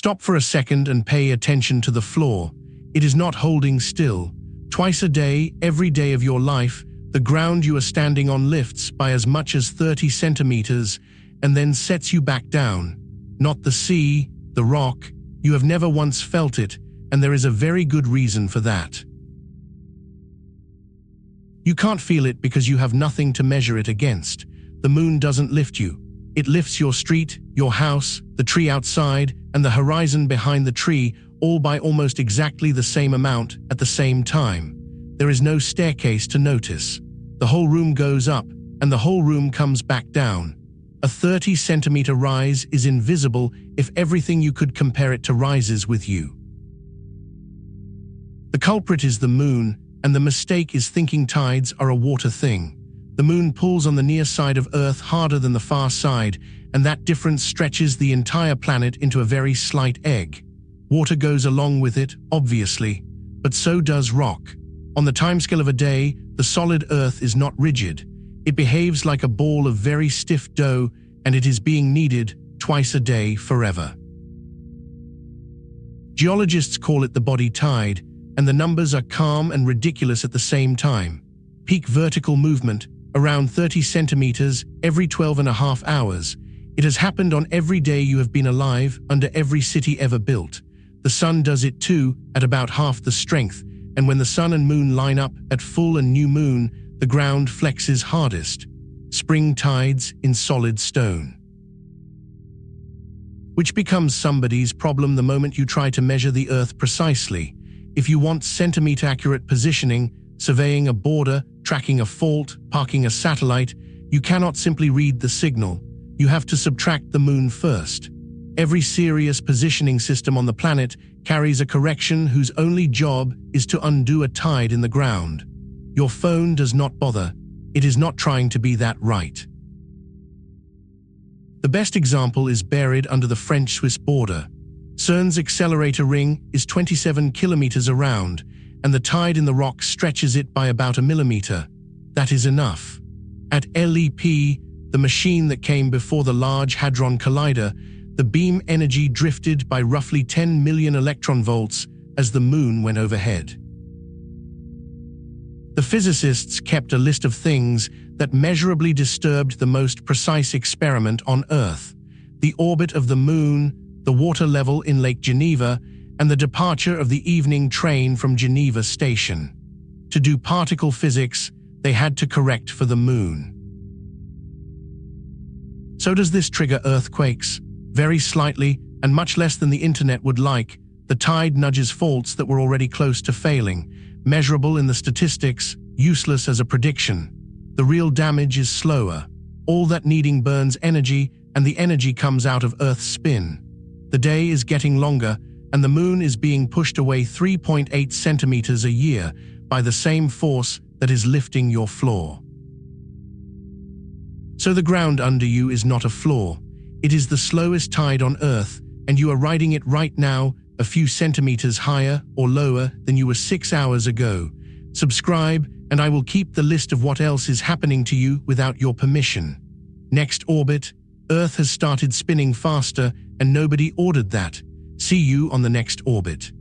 Stop for a second and pay attention to the floor. It is not holding still. Twice a day, every day of your life, the ground you are standing on lifts by as much as 30 centimeters and then sets you back down. Not the sea, the rock. You have never once felt it, and there is a very good reason for that. You can't feel it because you have nothing to measure it against. The moon doesn't lift you. It lifts your street, your house, the tree outside, and the horizon behind the tree, all by almost exactly the same amount at the same time. There is no staircase to notice. The whole room goes up, and the whole room comes back down. A 30-centimeter rise is invisible if everything you could compare it to rises with you. The culprit is the moon, and the mistake is thinking tides are a water thing. The moon pulls on the near side of Earth harder than the far side, and that difference stretches the entire planet into a very slight egg. Water goes along with it, obviously, but so does rock. On the timescale of a day, the solid Earth is not rigid. It behaves like a ball of very stiff dough, and it is being kneaded twice a day forever. Geologists call it the body tide, and the numbers are calm and ridiculous at the same time. Peak vertical movement, around 30 centimeters every 12.5 hours. It has happened on every day you have been alive, under every city ever built. The sun does it too, at about half the strength, and when the sun and moon line up at full and new moon, the ground flexes hardest. Spring tides in solid stone. Which becomes somebody's problem the moment you try to measure the Earth precisely. If you want centimetre-accurate positioning, surveying a border, tracking a fault, parking a satellite, you cannot simply read the signal. You have to subtract the moon first. Every serious positioning system on the planet carries a correction whose only job is to undo a tide in the ground. Your phone does not bother. It is not trying to be that right. The best example is buried under the French-Swiss border. CERN's accelerator ring is 27 kilometers around, and the tide in the rock stretches it by about a millimeter. That is enough. At LEP, the machine that came before the Large Hadron Collider, the beam energy drifted by roughly 10 million electron volts as the moon went overhead. The physicists kept a list of things that measurably disturbed the most precise experiment on Earth: the orbit of the moon, the water level in Lake Geneva, and the departure of the evening train from Geneva Station. To do particle physics, they had to correct for the moon. So does this trigger earthquakes? Very slightly, and much less than the internet would like. The tide nudges faults that were already close to failing, measurable in the statistics, useless as a prediction. The real damage is slower. All that needing burns energy, and the energy comes out of Earth's spin. The day is getting longer, and the moon is being pushed away 3.8 centimeters a year by the same force that is lifting your floor. So the ground under you is not a floor. It is the slowest tide on Earth, and you are riding it right now, a few centimeters higher or lower than you were 6 hours ago. Subscribe, and I will keep the list of what else is happening to you without your permission. Next orbit, Earth has started spinning faster, and nobody ordered that. See you on the next orbit.